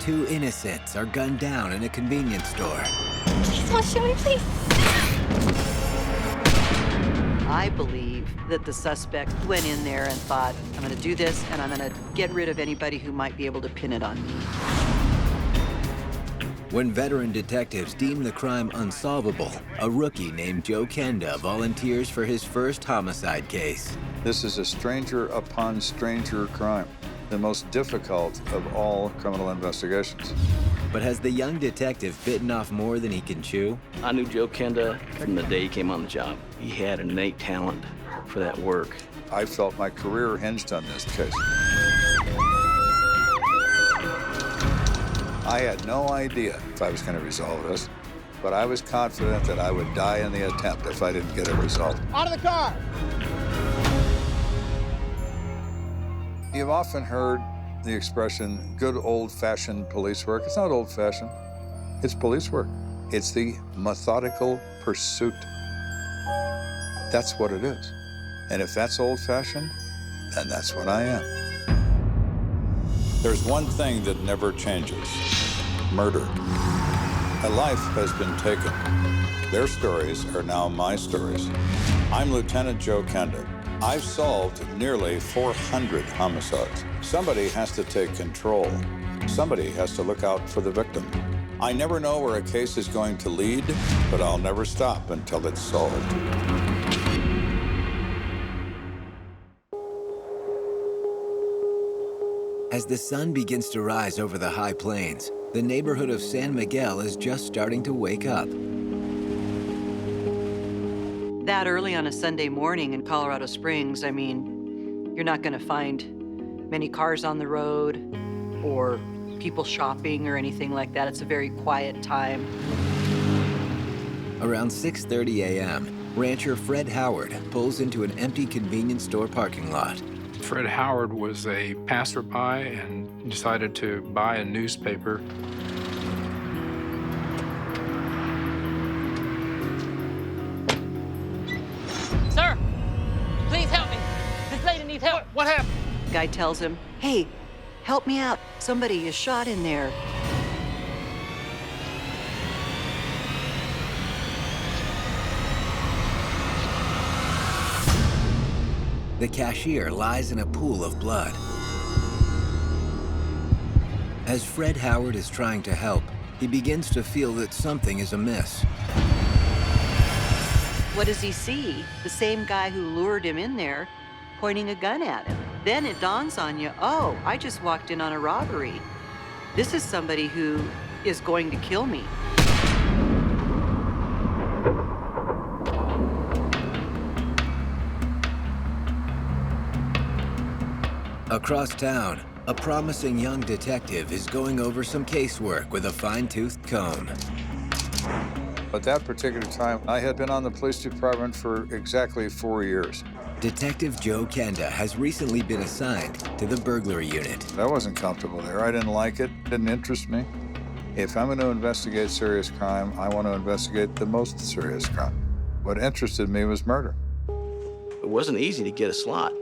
two innocents are gunned down in a convenience store. Please don't shoot me, please. I believe that the suspect went in there and thought, I'm going to do this, and I'm going to get rid of anybody who might be able to pin it on me. When veteran detectives deem the crime unsolvable, a rookie named Joe Kenda volunteers for his first homicide case. This is a stranger upon stranger crime, the most difficult of all criminal investigations. But has the young detective bitten off more than he can chew? I knew Joe Kenda from the day he came on the job. He had an innate talent for that work. I felt my career hinged on this case. I had no idea if I was going to resolve this, but I was confident that I would die in the attempt if I didn't get it resolved. Out of the car! You've often heard the expression, good old-fashioned police work. It's not old-fashioned, it's police work. It's the methodical pursuit. That's what it is. And if that's old-fashioned, then that's what I am. There's one thing that never changes: murder. A life has been taken. Their stories are now my stories. I'm Lieutenant Joe Kenda. I've solved nearly 400 homicides. Somebody has to take control. Somebody has to look out for the victim. I never know where a case is going to lead, but I'll never stop until it's solved. As the sun begins to rise over the high plains, the neighborhood of San Miguel is just starting to wake up. That early on a Sunday morning in Colorado Springs, I mean, you're not going to find many cars on the road or people shopping or anything like that. It's a very quiet time. Around 6:30 a.m., rancher Fred Howard pulls into an empty convenience store parking lot. Fred Howard was a passerby and decided to buy a newspaper. Sir, please help me. This lady needs help. What happened? The guy tells him, hey, help me out. Somebody is shot in there. The cashier lies in a pool of blood. As Fred Howard is trying to help, he begins to feel that something is amiss. What does he see? The same guy who lured him in there, pointing a gun at him. Then it dawns on you, oh, I just walked in on a robbery. This is somebody who is going to kill me. Across town, a promising young detective is going over some casework with a fine-toothed comb. At that particular time, I had been on the police department for exactly 4 years. Detective Joe Kenda has recently been assigned to the burglary unit. I wasn't comfortable there. I didn't like it. It didn't interest me. If I'm going to investigate serious crime, I want to investigate the most serious crime. What interested me was murder. It wasn't easy to get a slot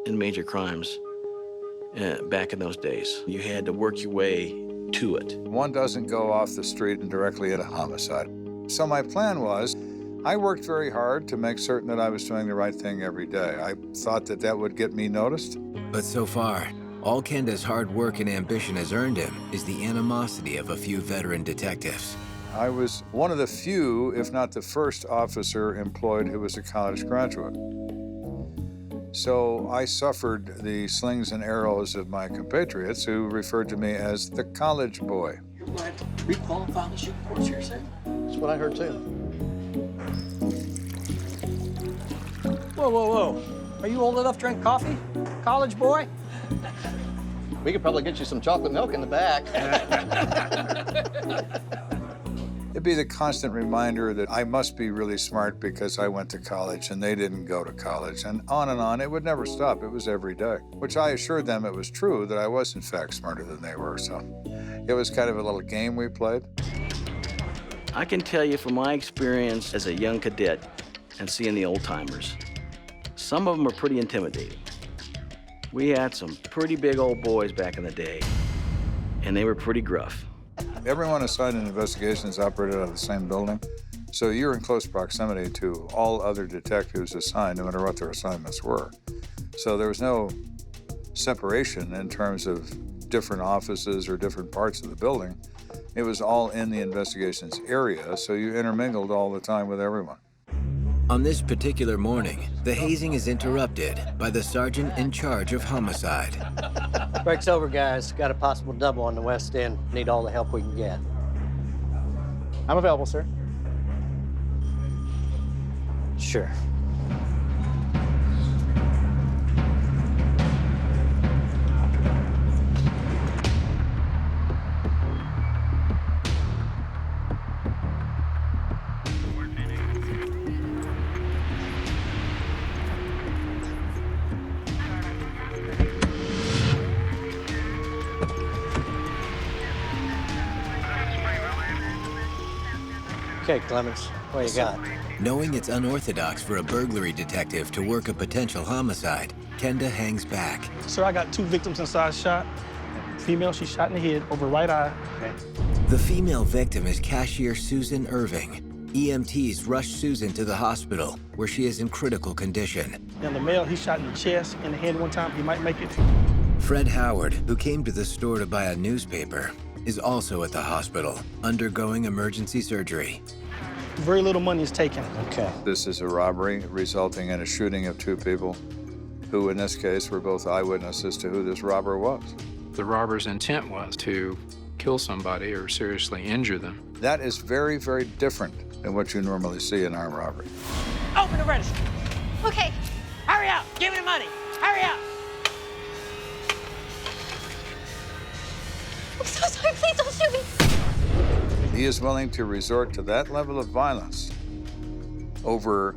in major crimes back in those days. You had to work your way to it. One doesn't go off the street and directly hit a homicide. So my plan was, I worked very hard to make certain that I was doing the right thing every day. I thought that that would get me noticed. But so far, all Kenda's hard work and ambition has earned him is the animosity of a few veteran detectives. I was one of the few, if not the first officer employed who was a college graduate. So I suffered the slings and arrows of my compatriots who referred to me as the college boy. You're going to re-qualify the shooting course here soon? That's what I heard too. Whoa, whoa, whoa. Are you old enough to drink coffee? College boy? We could probably get you some chocolate milk in the back. It'd be the constant reminder that I must be really smart because I went to college and they didn't go to college, and on and on. It would never stop. It was every day, which I assured them it was true, that I was in fact smarter than they were. So it was kind of a little game we played. I can tell you from my experience as a young cadet and seeing the old timers, some of them are pretty intimidating. We had some pretty big old boys back in the day. and they were pretty gruff. Everyone assigned in investigations operated out of the same building, so you're in close proximity to all other detectives assigned, no matter what their assignments were. So there was no separation in terms of different offices or different parts of the building. It was all in the investigations area, so you intermingled all the time with everyone. On this particular morning, the hazing is interrupted by the sergeant in charge of homicide. Break's over, guys. Got a possible double on the west end. Need all the help we can get. I'm available, sir. Sure. Okay, Clemens, what you got? Knowing it's unorthodox for a burglary detective to work a potential homicide, Kenda hangs back. Sir, I got 2 victims inside shot. Female, she's shot in the head over right eye. Okay. The female victim is cashier Susan Irving. EMTs rush Susan to the hospital, where she is in critical condition. And the male, he's shot in the chest, in the head one time. He might make it. Fred Howard, who came to the store to buy a newspaper, is also at the hospital, undergoing emergency surgery. Very little money is taken. Okay. This is a robbery resulting in a shooting of 2 people who, in this case, were both eyewitnesses to who this robber was. The robber's intent was to kill somebody or seriously injure them. That is very, very different than what you normally see in armed robbery. Open the register. Okay. Hurry up. Give me the money. Hurry up. I'm so sorry. Please don't shoot me. He is willing to resort to that level of violence over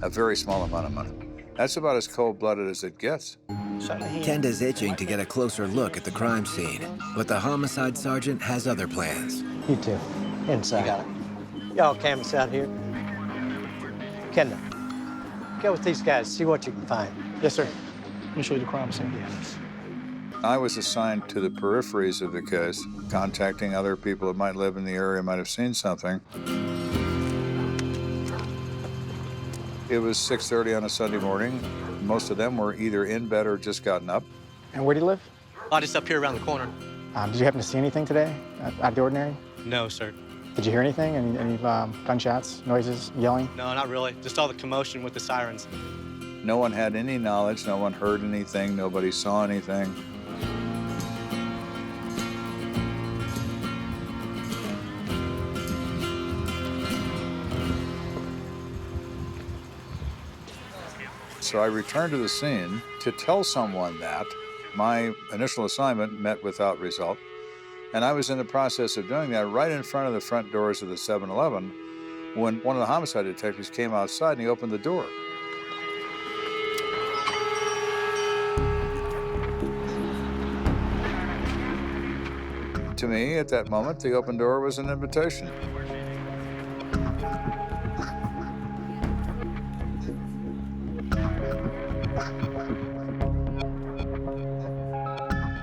a very small amount of money. That's about as cold-blooded as it gets. Kenda's itching to get a closer look at the crime scene, but the homicide sergeant has other plans. You too. Inside. You got it. Y'all canvas out here. Kenda, go with these guys. See what you can find. Yes, sir. Let me show you the crime scene. Yes. I was assigned to the peripheries of the case, contacting other people that might live in the area, might have seen something. It was 6:30 on a Sunday morning. Most of them were either in bed or just gotten up. And where do you live? Just up here around the corner. Did you happen to see anything today out of the ordinary? No, sir. Did you hear anything? Any gunshots, noises, yelling? No, not really. Just all the commotion with the sirens. No one had any knowledge, no one heard anything, nobody saw anything. So I returned to the scene to tell someone that my initial assignment met without result. And I was in the process of doing that right in front of the front doors of the 7-Eleven when one of the homicide detectives came outside and he opened the door. To me, at that moment, the open door was an invitation.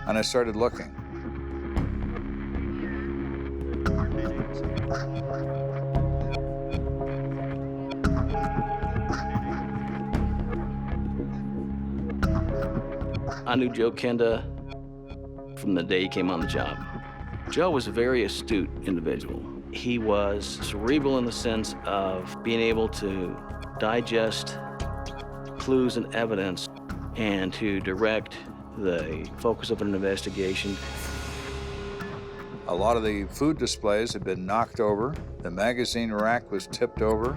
And I started looking. I knew Joe Kenda from the day he came on the job. Joe was a very astute individual. He was cerebral in the sense of being able to digest clues and evidence and to direct the focus of an investigation. A lot of the food displays had been knocked over. The magazine rack was tipped over.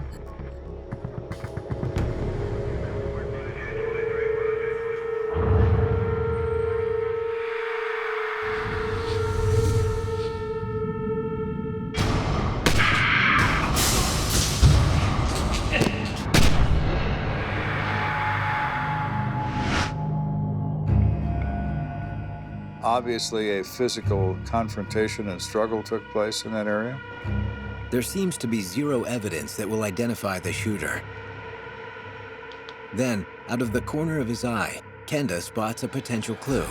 Obviously, a physical confrontation and struggle took place in that area. There seems to be zero evidence that will identify the shooter. Then, out of the corner of his eye, Kenda spots a potential clue.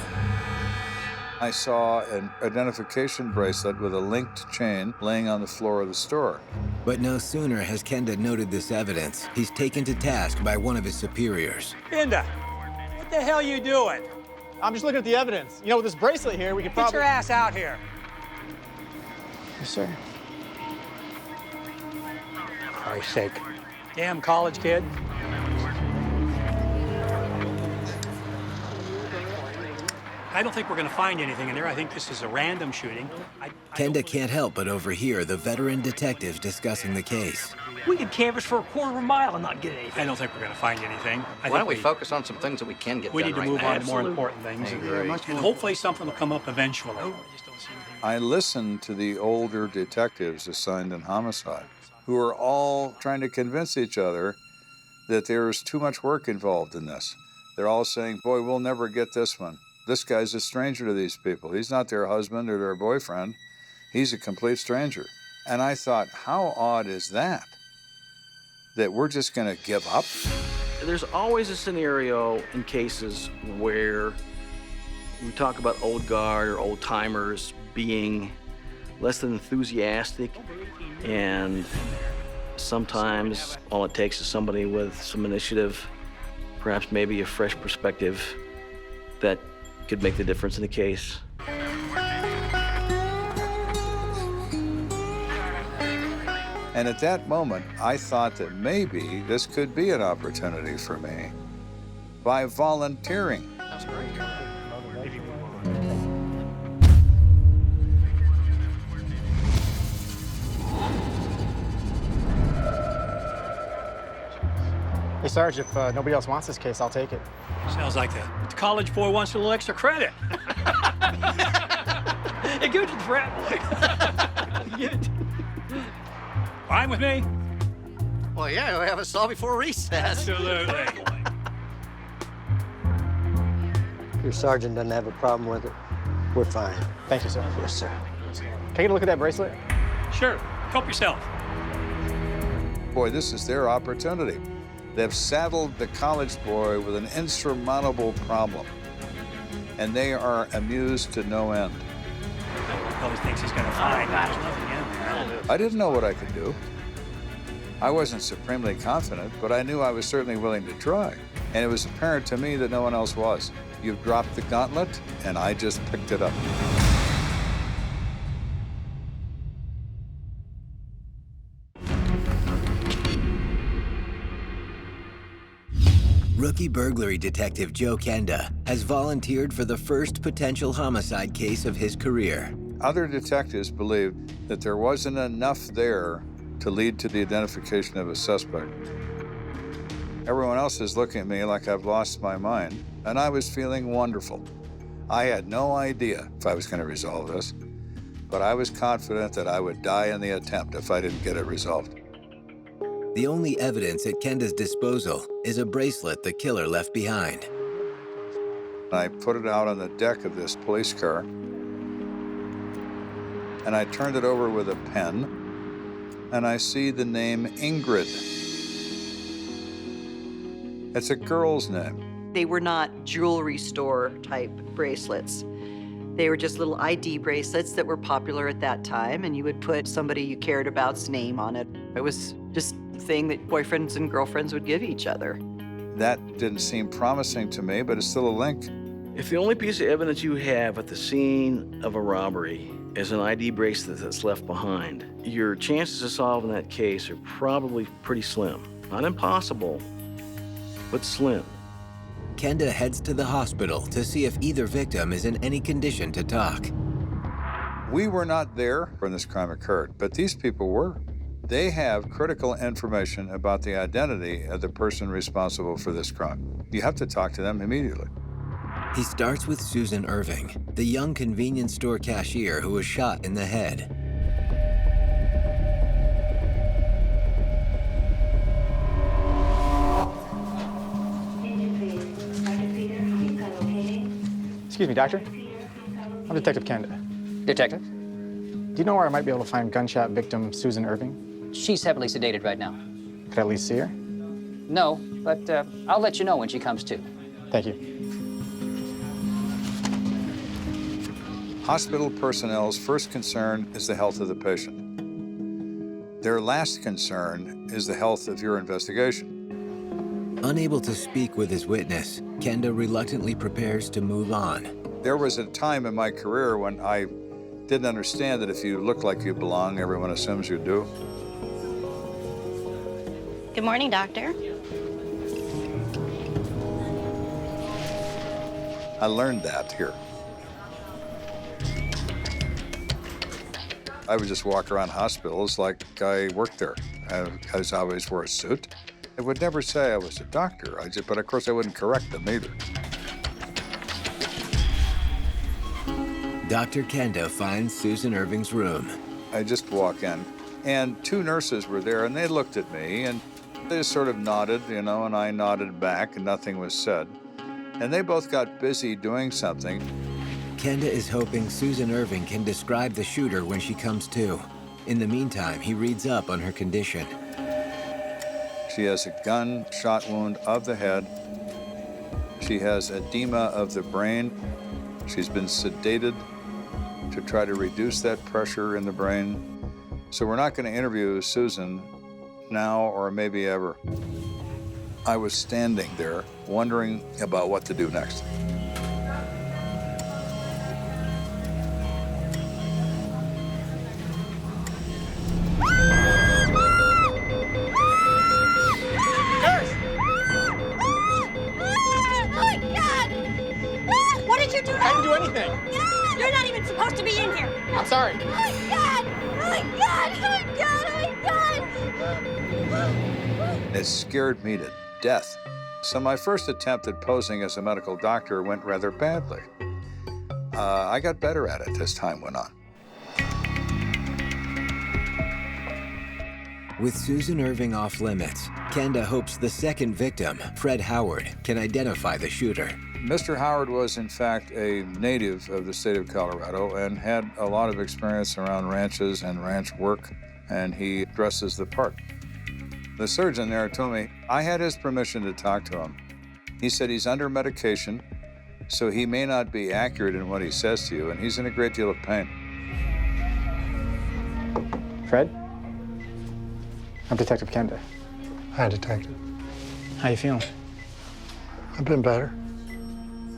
I saw an identification bracelet with a linked chain laying on the floor of the store. But no sooner has Kenda noted this evidence, he's taken to task by one of his superiors. Kenda, what the hell you doing? I'm just looking at the evidence. You know, with this bracelet here, we could Get probably... your ass out here. Yes, sir. For Christ's sake. Damn college kid. I don't think we're going to find anything in there. I think this is a random shooting. Kenda can't help but overhear the veteran detectives discussing the case. We could canvass for a quarter of a mile and not get anything. I don't think we're going to find anything. Why don't we focus on some things that we can get We done need to right move now? on to more important things. And hopefully something will come up eventually. I listened to the older detectives assigned in homicide, who are all trying to convince each other that there's too much work involved in this. They're all saying, boy, we'll never get this one. This guy's a stranger to these people. He's not their husband or their boyfriend. He's a complete stranger. And I thought, how odd is that? That we're just going to give up? There's always a scenario in cases where we talk about old guard or old timers being less than enthusiastic, and sometimes all it takes is somebody with some initiative, perhaps maybe a fresh perspective, that could make the difference in the case. And at that moment, I thought that maybe this could be an opportunity for me by volunteering. That's great. Hey, Sarge, if nobody else wants this case, I'll take it. Sounds like the college boy wants a little extra credit. Hey, give it to the frat boy. Give it. Fine with me? Well, yeah, we have it solved before recess. Absolutely. Your sergeant doesn't have a problem with it. We're fine. Thank you, sir. Yes, sir. Can I get a look at that bracelet? Sure. Help yourself. Boy, this is their opportunity. They've saddled the college boy with an insurmountable problem, and they are amused to no end. Probably thinks he's going to find there's nothing in there. I didn't know what I could do. I wasn't supremely confident, but I knew I was certainly willing to try. And it was apparent to me that no one else was. You've dropped the gauntlet, and I just picked it up. Rookie burglary detective Joe Kenda has volunteered for the first potential homicide case of his career. Other detectives believed that there wasn't enough there to lead to the identification of a suspect. Everyone else is looking at me like I've lost my mind, and I was feeling wonderful. I had no idea if I was going to resolve this, but I was confident that I would die in the attempt if I didn't get it resolved. The only evidence at Kenda's disposal is a bracelet the killer left behind. I put it out on the deck of this police car, and I turned it over with a pen, and I see the name Ingrid. It's a girl's name. They were not jewelry store type bracelets. They were just little ID bracelets that were popular at that time, and you would put somebody you cared about's name on it. It was just a thing that boyfriends and girlfriends would give each other. That didn't seem promising to me, but it's still a link. If the only piece of evidence you have at the scene of a robbery is an ID bracelet that's left behind, your chances of solving that case are probably pretty slim. Not impossible, but slim. Kenda heads to the hospital to see if either victim is in any condition to talk. We were not there when this crime occurred, but these people were. They have critical information about the identity of the person responsible for this crime. You have to talk to them immediately. He starts with Susan Irving, the young convenience store cashier who was shot in the head. Excuse me, doctor? I'm Detective Kenda. Detective? Do you know where I might be able to find gunshot victim Susan Irving? She's heavily sedated right now. Could I at least see her? No, but I'll let you know when she comes to. Thank you. Hospital personnel's first concern is the health of the patient. Their last concern is the health of your investigation. Unable to speak with his witness, Kenda reluctantly prepares to move on. There was a time in my career when I didn't understand that if you look like you belong, everyone assumes you do. Good morning, doctor. I learned that here. I would just walk around hospitals like I worked there. I always wore a suit. I would never say I was a doctor, but of course I wouldn't correct them either. Dr. Kenda finds Susan Irving's room. I just walk in, and two nurses were there, and they looked at me, and they just sort of nodded, and I nodded back, and nothing was said. And they both got busy doing something. Kenda is hoping Susan Irving can describe the shooter when she comes to. In the meantime, he reads up on her condition. She has a gunshot wound of the head. She has edema of the brain. She's been sedated to try to reduce that pressure in the brain. So we're not going to interview Susan now or maybe ever. I was standing there wondering about what to do next. You're not even supposed to be in here. I'm sorry. Oh my God! Oh my God! Oh my God! Oh my God! It scared me to death. So my first attempt at posing as a medical doctor went rather badly. I got better at it as time went on. With Susan Irving off limits, Kenda hopes the second victim, Fred Howard, can identify the shooter. Mr. Howard was, in fact, a native of the state of Colorado and had a lot of experience around ranches and ranch work, and he dresses the part. The surgeon there told me I had his permission to talk to him. He said he's under medication, so he may not be accurate in what he says to you, and he's in a great deal of pain. Fred? I'm Detective Kenda. Hi, Detective. How you feeling? I've been better.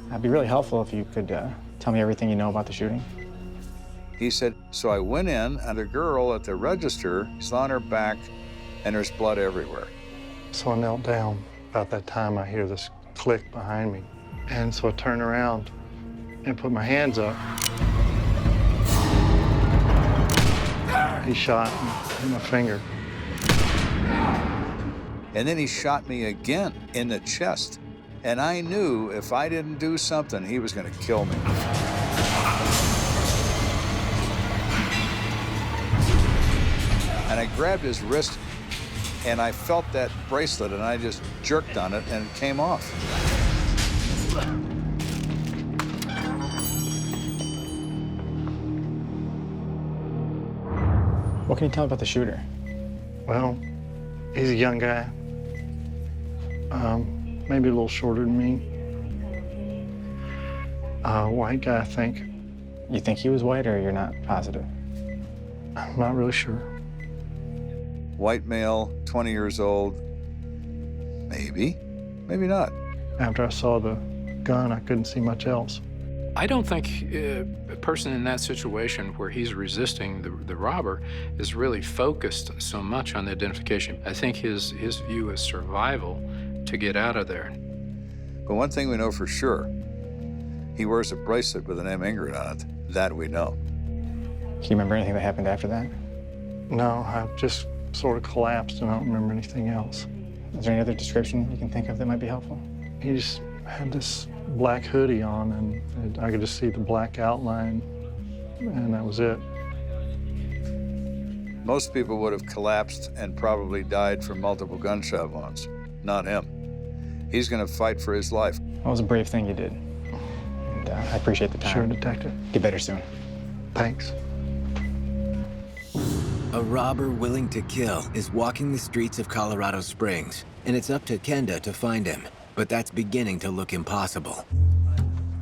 It'd be really helpful if you could tell me everything you know about the shooting. He said, so I went in, and a girl at the register is on her back, and there's blood everywhere. So I knelt down. About that time, I hear this click behind me. And so I turn around and put my hands up. He shot in my finger. And then he shot me again in the chest. And I knew if I didn't do something, he was going to kill me. And I grabbed his wrist, and I felt that bracelet, and I just jerked on it, and it came off. What can you tell me about the shooter? Well, he's a young guy. Maybe a little shorter than me. White guy, I think. You think he was white, or you're not positive? I'm not really sure. White male, 20 years old. Maybe, maybe not. After I saw the gun, I couldn't see much else. I don't think a person in that situation where he's resisting the robber is really focused so much on the identification. I think his view is survival to get out of there. But one thing we know for sure, he wears a bracelet with the name Ingrid on it. That we know. Can you remember anything that happened after that? No, I just sort of collapsed and I don't remember anything else. Is there any other description you can think of that might be helpful? He just had this black hoodie on and I could just see the black outline and that was it. Most people would have collapsed and probably died from multiple gunshot wounds. Not him. He's going to fight for his life. Well, it was a brave thing you did. And I appreciate the time. Sure, Detective. Get better soon. Thanks. A robber willing to kill is walking the streets of Colorado Springs, and it's up to Kenda to find him. But that's beginning to look impossible.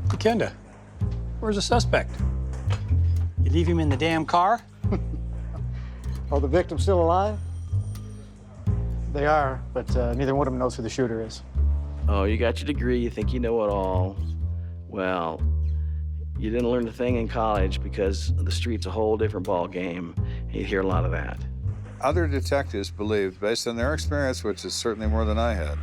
Kenda, where's the suspect? You leave him in the damn car? Oh, the victim's still alive? They are, but neither one of them knows who the shooter is. Oh, you got your degree, you think you know it all. Well, you didn't learn a thing in college because the street's a whole different ball game. You hear a lot of that. Other detectives believed, based on their experience, which is certainly more than I had,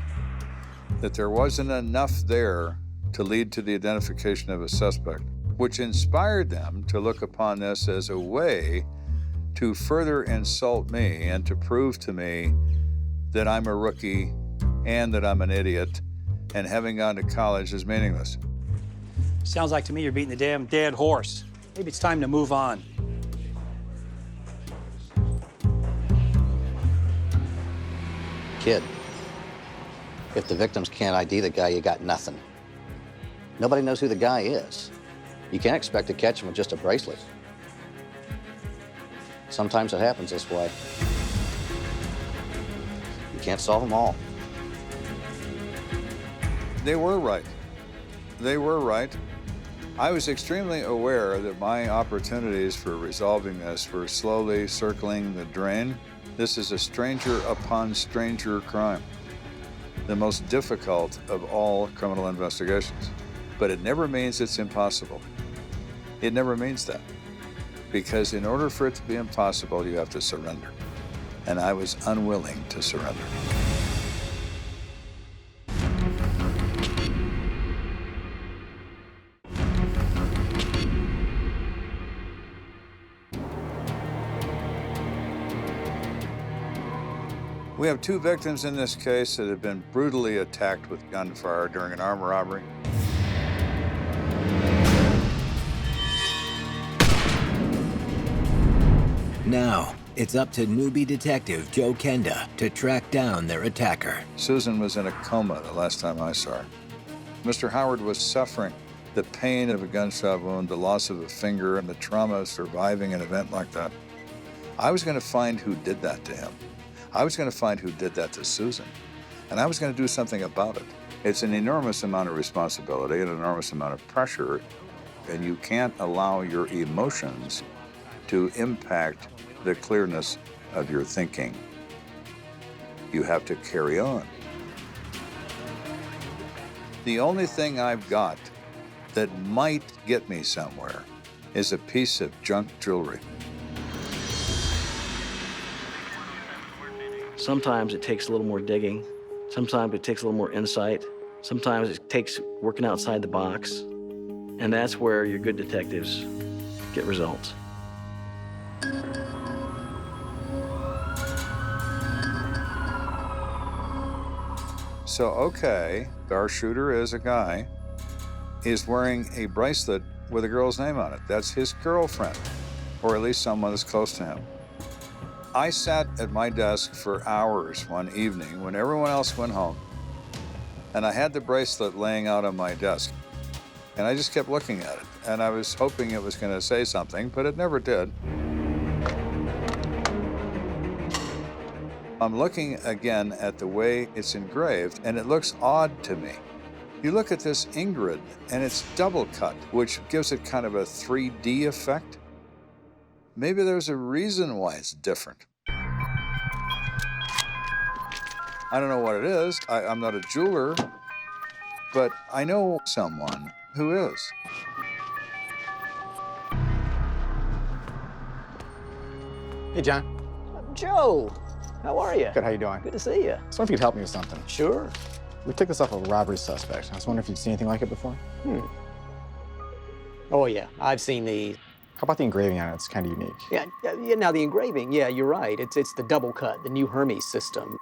that there wasn't enough there to lead to the identification of a suspect, which inspired them to look upon this as a way to further insult me and to prove to me that I'm a rookie and that I'm an idiot and having gone to college is meaningless. Sounds like to me you're beating the damn dead horse. Maybe it's time to move on. Kid, if the victims can't ID the guy, you got nothing. Nobody knows who the guy is. You can't expect to catch him with just a bracelet. Sometimes it happens this way. You can't solve them all. They were right. They were right. I was extremely aware that my opportunities for resolving this were slowly circling the drain. This is a stranger upon stranger crime, the most difficult of all criminal investigations. But it never means it's impossible. It never means that. Because in order for it to be impossible, you have to surrender. And I was unwilling to surrender. We have 2 victims in this case that have been brutally attacked with gunfire during an armed robbery. Now, it's up to newbie detective Joe Kenda to track down their attacker. Susan was in a coma the last time I saw her. Mr. Howard was suffering the pain of a gunshot wound, the loss of a finger, and the trauma of surviving an event like that. I was going to find who did that to him. I was going to find who did that to Susan, and I was going to do something about it. It's an enormous amount of responsibility, an enormous amount of pressure, and you can't allow your emotions to impact the clearness of your thinking. You have to carry on. The only thing I've got that might get me somewhere is a piece of junk jewelry. Sometimes it takes a little more digging. Sometimes it takes a little more insight. Sometimes it takes working outside the box. And that's where your good detectives get results. So, okay, our shooter is a guy. He's wearing a bracelet with a girl's name on it. That's his girlfriend, or at least someone that's close to him. I sat at my desk for hours one evening when everyone else went home, and I had the bracelet laying out on my desk. And I just kept looking at it, and I was hoping it was going to say something, but it never did. I'm looking again at the way it's engraved, and it looks odd to me. You look at this Ingrid, and it's double cut, which gives it kind of a 3D effect. Maybe there's a reason why it's different. I don't know what it is. I'm not a jeweler, but I know someone who is. Hey, John. Joe, how are you? Good, how you doing? Good to see you. I was wondering if you could help me with something. Sure. We took this off a robbery suspect. I was wondering if you'd seen anything like it before. Oh, yeah, I've seen these. How about the engraving on it? It's kind of unique. Yeah, now the engraving, yeah, you're right. It's the double cut, the new Hermes system.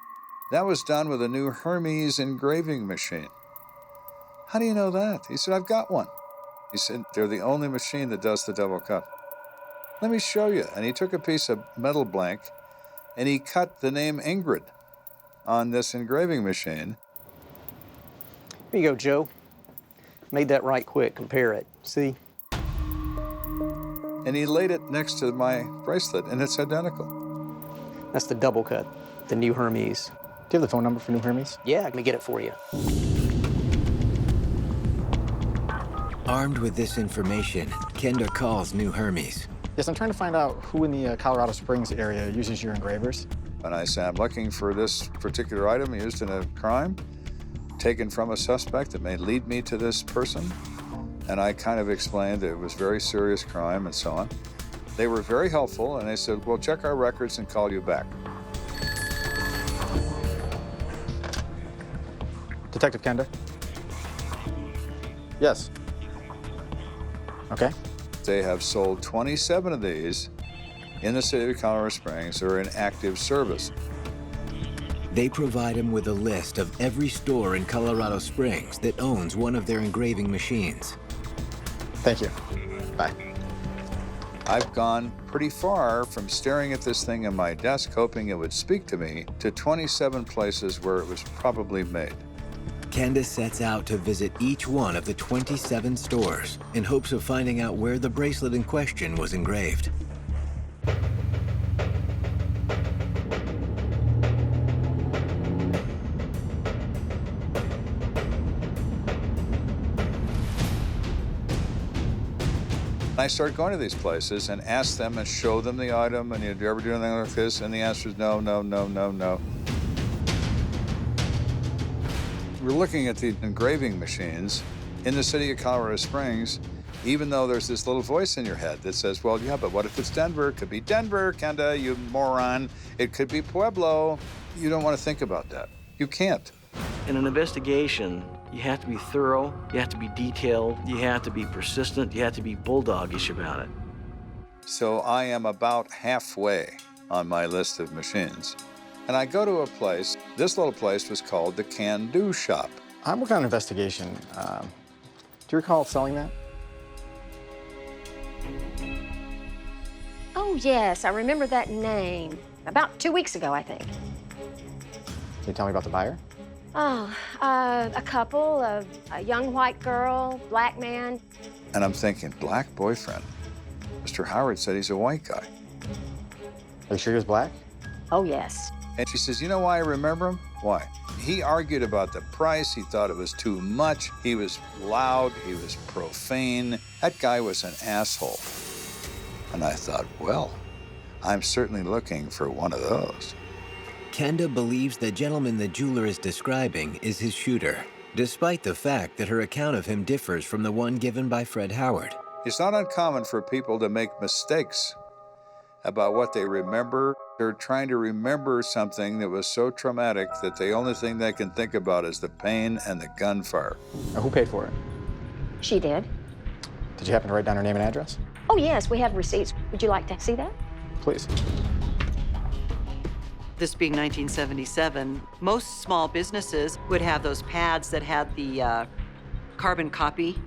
That was done with a new Hermes engraving machine. How do you know that? He said, I've got one. He said, they're the only machine that does the double cut. Let me show you. And he took a piece of metal blank and he cut the name Ingrid on this engraving machine. Here you go, Joe. Made that right quick. Compare it. See? And he laid it next to my bracelet, and it's identical. That's the double cut, the new Hermes. Do you have the phone number for New Hermes? Yeah, let me get it for you. Armed with this information, Kenda calls New Hermes. Yes, I'm trying to find out who in the Colorado Springs area uses your engravers. And I said, I'm looking for this particular item used in a crime, taken from a suspect that may lead me to this person. And I kind of explained that it was a very serious crime and so on. They were very helpful, and they said, we'll check our records and call you back. Detective Kenda? Yes. Okay. They have sold 27 of these in the city of Colorado Springs that are in active service. They provide him with a list of every store in Colorado Springs that owns one of their engraving machines. Thank you. Bye. I've gone pretty far from staring at this thing on my desk, hoping it would speak to me, to 27 places where it was probably made. Kenda sets out to visit each one of the 27 stores in hopes of finding out where the bracelet in question was engraved. I started going to these places and asked them and show them the item, and do you ever do anything like this? And the answer is no, no, no, no, no. We're looking at the engraving machines in the city of Colorado Springs, even though there's this little voice in your head that says, well, yeah, but what if it's Denver? It could be Denver, Kenda, you moron. It could be Pueblo. You don't want to think about that. You can't. In an investigation, you have to be thorough, you have to be detailed, you have to be persistent, you have to be bulldogish about it. So I am about halfway on my list of machines. And I go to a place, this little place was called the Can-Do Shop. I'm working on an investigation. Do you recall selling that? Oh, yes, I remember that name. About 2 weeks ago, I think. Can you tell me about the buyer? Oh, a couple, a young white girl, black man. And I'm thinking, black boyfriend? Mr. Howard said he's a white guy. Are you sure he was black? Oh, yes. And she says, you know why I remember him? Why? He argued about the price. He thought it was too much. He was loud. He was profane. That guy was an asshole. And I thought, well, I'm certainly looking for one of those. Kenda believes the gentleman the jeweler is describing is his shooter, despite the fact that her account of him differs from the one given by Fred Howard. It's not uncommon for people to make mistakes about what they remember. They're trying to remember something that was so traumatic that the only thing they can think about is the pain and the gunfire. Now, who paid for it? She did. Did you happen to write down her name and address? Oh, yes, we have receipts. Would you like to see that? Please. This being 1977, most small businesses would have those pads that had the carbon copy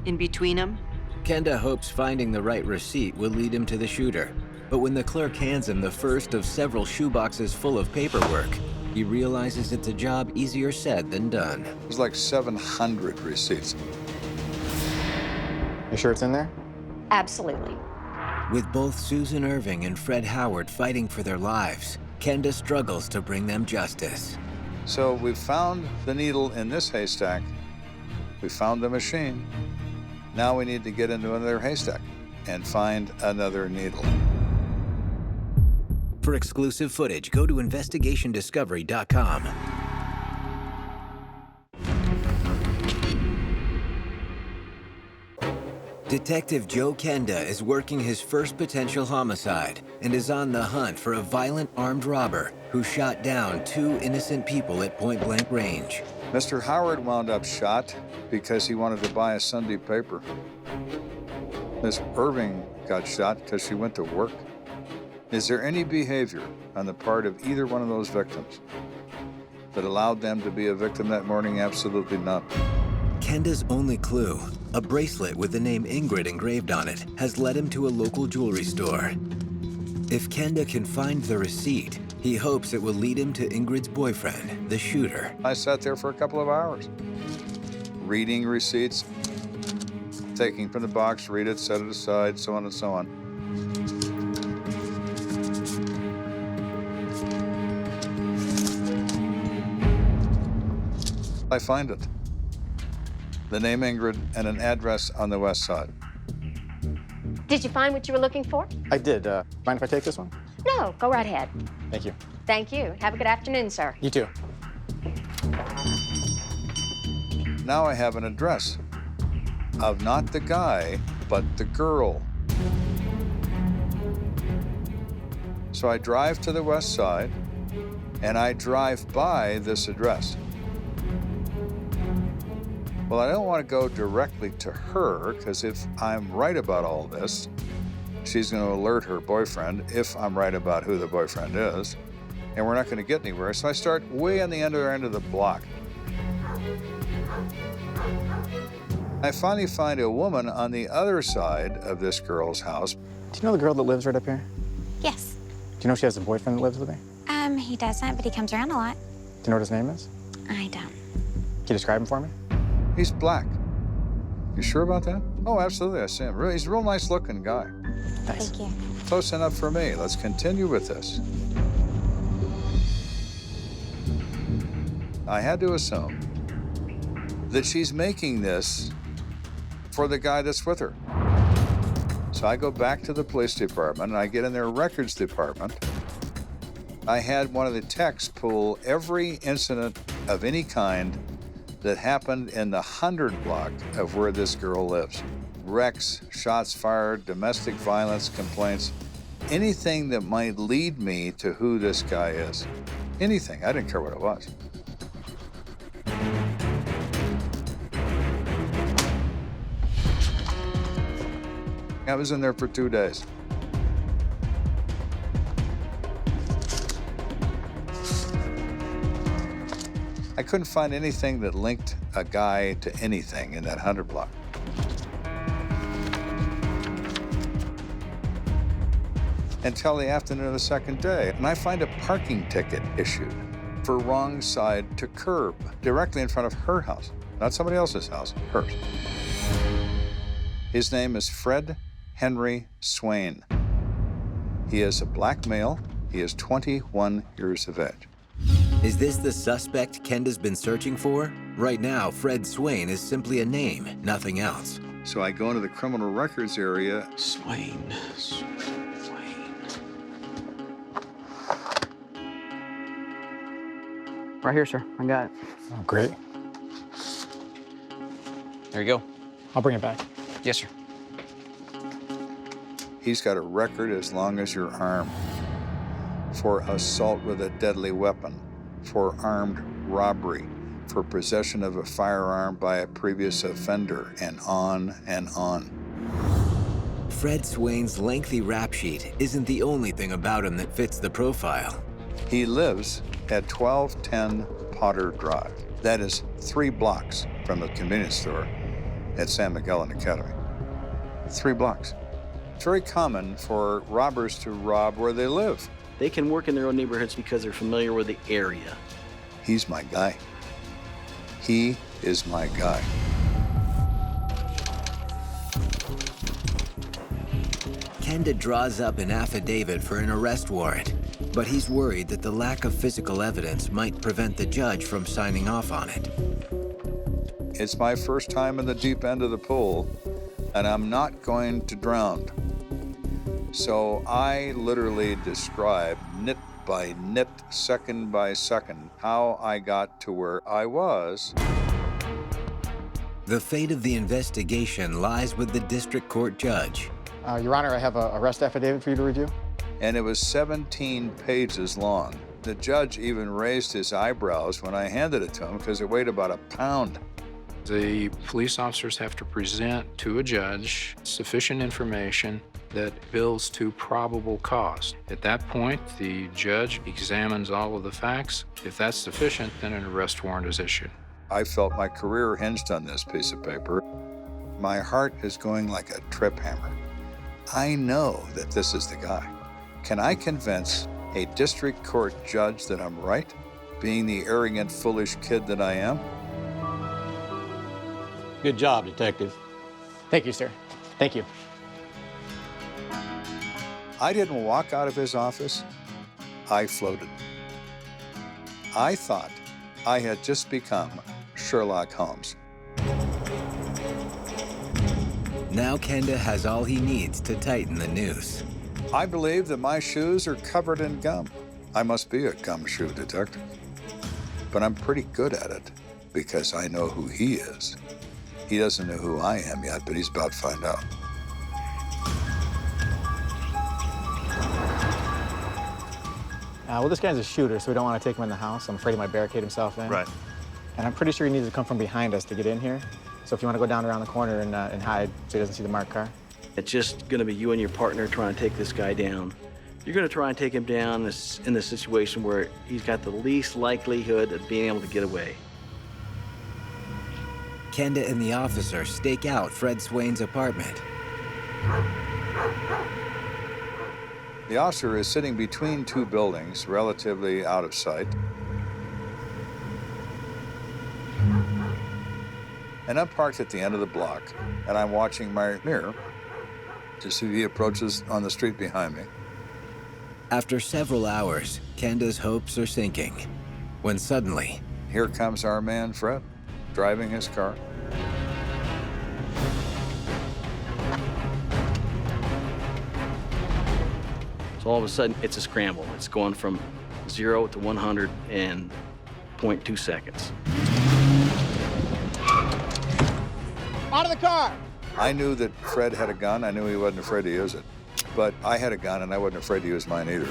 in between them. Kenda hopes finding the right receipt will lead him to the shooter. But when the clerk hands him the first of several shoeboxes full of paperwork, he realizes it's a job easier said than done. There's like 700 receipts. You sure it's in there? Absolutely. With both Susan Irving and Fred Howard fighting for their lives, Kenda struggles to bring them justice. So we found the needle in this haystack. We found the machine. Now we need to get into another haystack and find another needle. For exclusive footage, go to investigationdiscovery.com. Detective Joe Kenda is working his first potential homicide and is on the hunt for a violent armed robber who shot down 2 innocent people at point-blank range. Mr. Howard wound up shot because he wanted to buy a Sunday paper. Miss Irving got shot because she went to work. Is there any behavior on the part of either one of those victims that allowed them to be a victim that morning? Absolutely not. Kenda's only clue, a bracelet with the name Ingrid engraved on it, has led him to a local jewelry store. If Kenda can find the receipt, he hopes it will lead him to Ingrid's boyfriend, the shooter. I sat there for a couple of hours, reading receipts, taking from the box, read it, set it aside, so on and so on. I find it. The name Ingrid and an address on the west side. Did you find what you were looking for? I did. Mind if I take this one? No, go right ahead. Thank you. Thank you. Have a good afternoon, sir. You too. Now I have an address of not the guy, but the girl. So I drive to the west side, and I drive by this address. Well, I don't want to go directly to her, because if I'm right about all this, she's going to alert her boyfriend if I'm right about who the boyfriend is, and we're not going to get anywhere. So I start way on the other end of the block. I finally find a woman on the other side of this girl's house. Do you know the girl that lives right up here? Yes. Do you know if she has a boyfriend that lives with her? He doesn't, but he comes around a lot. Do you know what his name is? I don't. Can you describe him for me? He's black. You sure about that? Oh, absolutely, I see him. Really, he's a real nice looking guy. Nice. Thank you. Close enough for me. Let's continue with this. I had to assume that she's making this for the guy that's with her. So I go back to the police department and I get in their records department. I had one of the techs pull every incident of any kind that happened in the 100 block of where this girl lives. Wrecks, shots fired, domestic violence complaints, anything that might lead me to who this guy is. Anything, I didn't care what it was. I was in there for 2 days. I couldn't find anything that linked a guy to anything in that 100 block. Until the afternoon of the second day, and I find a parking ticket issued for wrong side to curb, directly in front of her house, not somebody else's house, hers. His name is Fred Henry Swain. He is a black male. He is 21 years of age. Is this the suspect Kenda's been searching for? Right now, Fred Swain is simply a name, nothing else. So I go into the criminal records area. Swain. Right here, sir. I got it. Oh, great. There you go. I'll bring it back. Yes, sir. He's got a record as long as your arm for assault with a deadly weapon, for armed robbery, for possession of a firearm by a previous offender, and on and on. Fred Swain's lengthy rap sheet isn't the only thing about him that fits the profile. He lives at 1210 Potter Drive. That is 3 blocks from the convenience store at San Miguel and Academy. 3 blocks. It's very common for robbers to rob where they live. They can work in their own neighborhoods because they're familiar with the area. He's my guy. He is my guy. Kenda draws up an affidavit for an arrest warrant, but he's worried that the lack of physical evidence might prevent the judge from signing off on it. It's my first time in the deep end of the pool, and I'm not going to drown. So I literally describe nit by nit, second by second, how I got to where I was. The fate of the investigation lies with the district court judge. Your Honor, I have an arrest affidavit for you to review. And it was 17 pages long. The judge even raised his eyebrows when I handed it to him because it weighed about a pound. The police officers have to present to a judge sufficient information that builds to probable cause. At that point, the judge examines all of the facts. If that's sufficient, then an arrest warrant is issued. I felt my career hinged on this piece of paper. My heart is going like a trip hammer. I know that this is the guy. Can I convince a district court judge that I'm right, being the arrogant, foolish kid that I am? Good job, Detective. Thank you, sir. Thank you. I didn't walk out of his office. I floated. I thought I had just become Sherlock Holmes. Now Kenda has all he needs to tighten the noose. I believe that my shoes are covered in gum. I must be a gumshoe detective. But I'm pretty good at it because I know who he is. He doesn't know who I am yet, but he's about to find out. Well, this guy's a shooter, so we don't want to take him in the house. I'm afraid he might barricade himself in. Right. And I'm pretty sure he needs to come from behind us to get in here. So if you want to go down around the corner and hide so he doesn't see the marked car. It's just going to be you and your partner trying to take this guy down. You're going to try and take him down in the situation where he's got the least likelihood of being able to get away. Kenda and the officer stake out Fred Swain's apartment. The officer is sitting between two buildings, relatively out of sight. And I'm parked at the end of the block, and I'm watching my mirror to see he approaches on the street behind me. After several hours, Kenda's hopes are sinking, when suddenly... Here comes our man, Fred, driving his car. So all of a sudden, it's a scramble. It's going from 0 to 100 in 0.2 seconds. Out of the car! I knew that Fred had a gun. I knew he wasn't afraid to use it. But I had a gun, and I wasn't afraid to use mine either.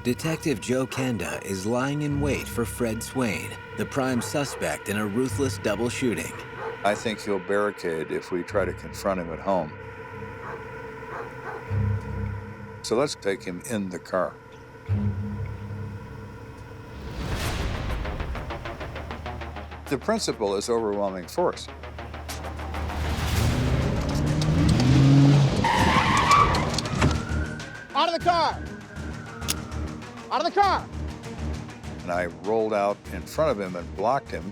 Detective Joe Kenda is lying in wait for Fred Swain, the prime suspect in a ruthless double shooting. I think he'll barricade if we try to confront him at home. So let's take him in the car. The principle is overwhelming force. Out of the car! Out of the car! And I rolled out in front of him and blocked him.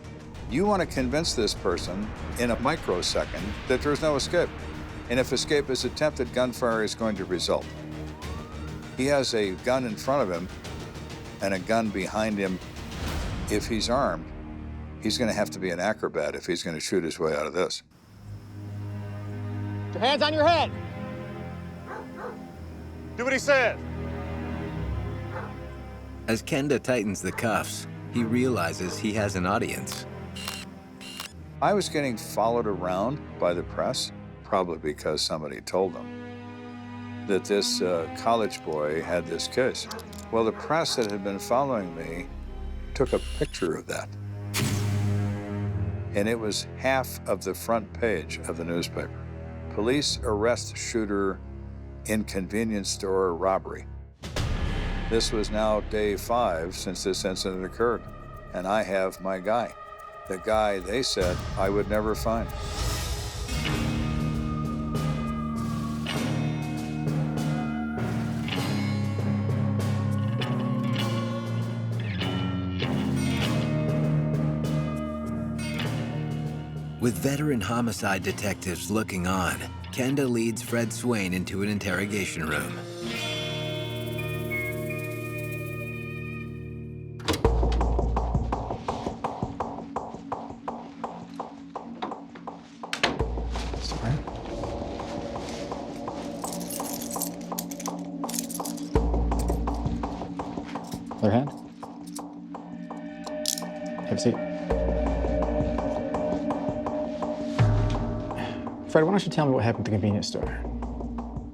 You want to convince this person in a microsecond that there's no escape. And if escape is attempted, gunfire is going to result. He has a gun in front of him and a gun behind him. If he's armed, he's going to have to be an acrobat if he's going to shoot his way out of this. Your hands on your head! Do what he says. As Kenda tightens the cuffs, he realizes he has an audience. I was getting followed around by the press, probably because somebody told them that this college boy had this case. Well, the press that had been following me took a picture of that. And it was half of the front page of the newspaper. Police arrest shooter in convenience store robbery. This was now day 5 since this incident occurred. And I have my guy, the guy they said I would never find. With veteran homicide detectives looking on, Kenda leads Fred Swain into an interrogation room. Other hand. Have a seat. Fred, why don't you tell me what happened at the convenience store?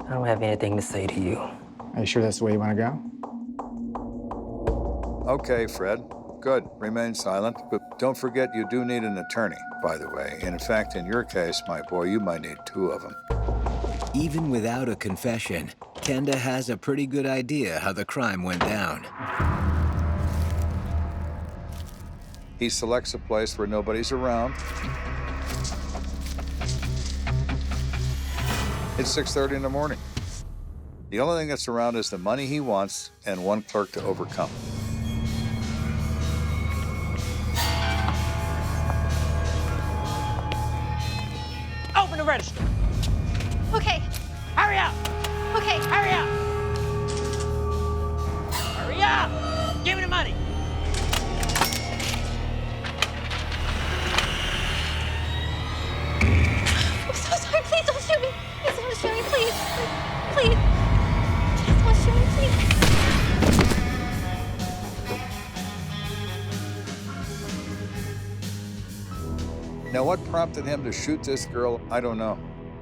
I don't have anything to say to you. Are you sure that's the way you want to go? Okay, Fred. Good. Remain silent. But don't forget you do need an attorney, by the way. And in fact, in your case, my boy, you might need 2 of them. Even without a confession, Kenda has a pretty good idea how the crime went down. He selects a place where nobody's around. It's 6:30 in the morning. The only thing that's around is the money he wants and 1 clerk to overcome. Open the register. Okay. Hurry up! Okay. Hurry up! Hurry up! Give me the money! I'm so sorry. Please don't shoot me. Please don't shoot me. Please. Please. Please don't shoot me, please. Now, what prompted him to shoot this girl, I don't know.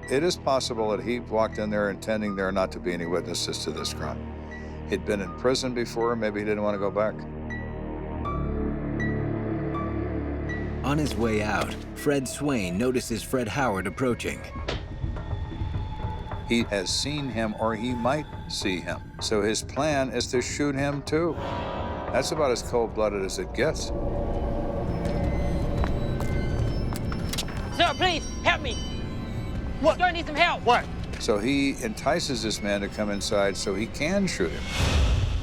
It is possible that he walked in there intending there not to be any witnesses to this crime. He'd been in prison before, maybe he didn't want to go back. On his way out, Fred Swain notices Fred Howard approaching. He has seen him, or he might see him. So his plan is to shoot him too. That's about as cold-blooded as it gets. Sir, please, help me. What? Sir, I need some help. What? So he entices this man to come inside so he can shoot him.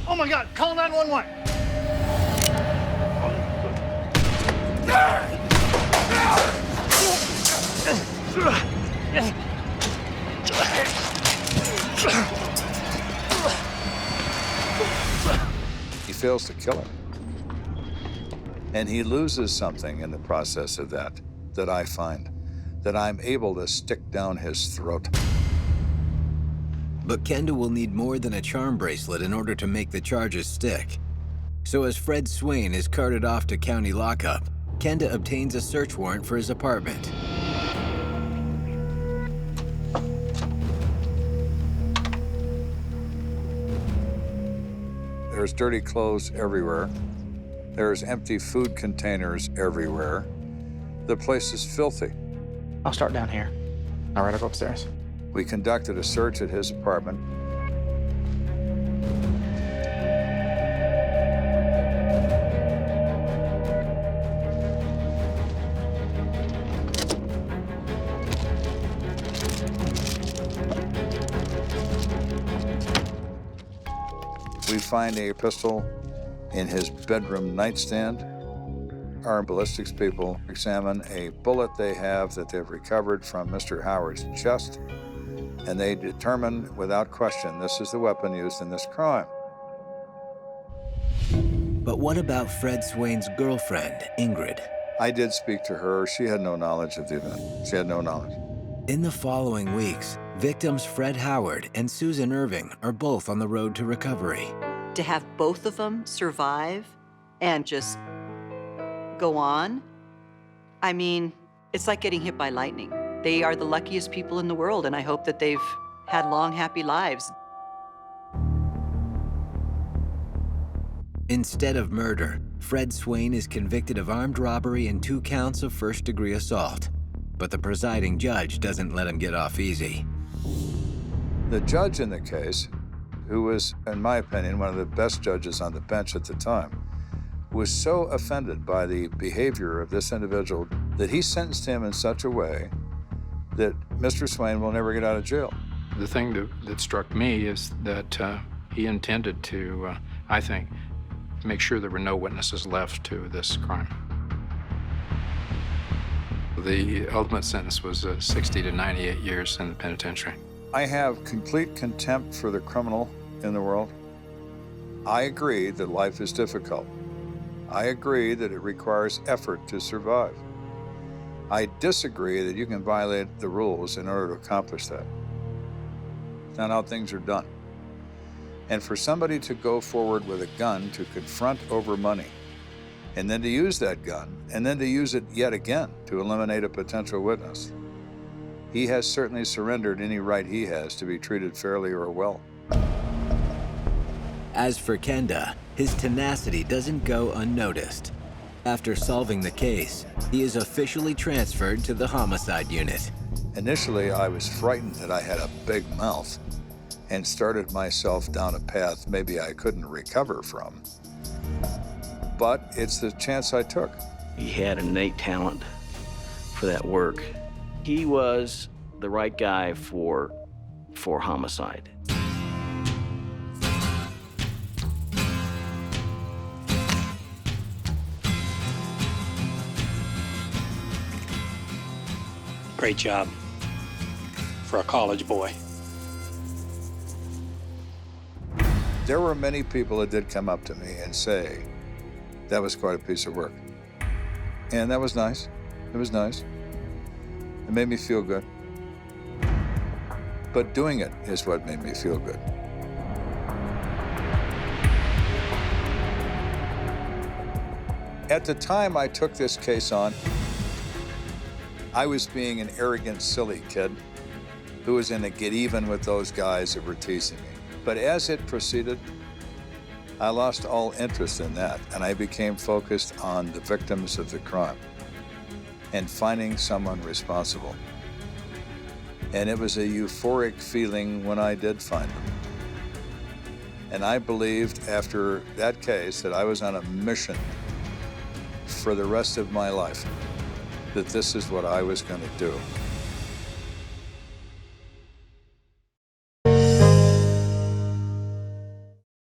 Oh my God, call 911. He fails to kill him. And he loses something in the process of that I find, that I'm able to stick down his throat. But Kenda will need more than a charm bracelet in order to make the charges stick. So as Fred Swain is carted off to county lockup, Kenda obtains a search warrant for his apartment. There's dirty clothes everywhere. There's empty food containers everywhere. The place is filthy. I'll start down here. All right, I'll go upstairs. We conducted a search at his apartment. We find a pistol in his bedroom nightstand. Our ballistics people examine a bullet they have that they've recovered from Mr. Howard's chest, and they determine without question this is the weapon used in this crime. But what about Fred Swain's girlfriend, Ingrid? I did speak to her. She had no knowledge of the event. She had no knowledge. In the following weeks, victims Fred Howard and Susan Irving are both on the road to recovery. To have both of them survive and just go on, I mean, it's like getting hit by lightning. They are the luckiest people in the world, and I hope that they've had long, happy lives. Instead of murder, Fred Swain is convicted of armed robbery and 2 counts of first-degree assault. But the presiding judge doesn't let him get off easy. The judge in the case, who was, in my opinion, one of the best judges on the bench at the time, was so offended by the behavior of this individual that he sentenced him in such a way that Mr. Swain will never get out of jail. The thing that struck me is that he intended to, I think, make sure there were no witnesses left to this crime. The ultimate sentence was 60 to 98 years in the penitentiary. I have complete contempt for the criminal in the world. I agree that life is difficult. I agree that it requires effort to survive. I disagree that you can violate the rules in order to accomplish that. It's not how things are done. And for somebody to go forward with a gun to confront over money, and then to use that gun, and then to use it yet again to eliminate a potential witness, he has certainly surrendered any right he has to be treated fairly or well. As for Kenda, his tenacity doesn't go unnoticed. After solving the case, he is officially transferred to the homicide unit. Initially, I was frightened that I had a big mouth and started myself down a path maybe I couldn't recover from. But it's the chance I took. He had innate talent for that work. He was the right guy for homicide. Great job for a college boy. There were many people that did come up to me and say, that was quite a piece of work. And that was nice. It was nice. It made me feel good. But doing it is what made me feel good. At the time I took this case on, I was being an arrogant, silly kid who was in a get even with those guys that were teasing me. But as it proceeded, I lost all interest in that, and I became focused on the victims of the crime and finding someone responsible. And it was a euphoric feeling when I did find them. And I believed after that case that I was on a mission for the rest of my life, that this is what I was going to do.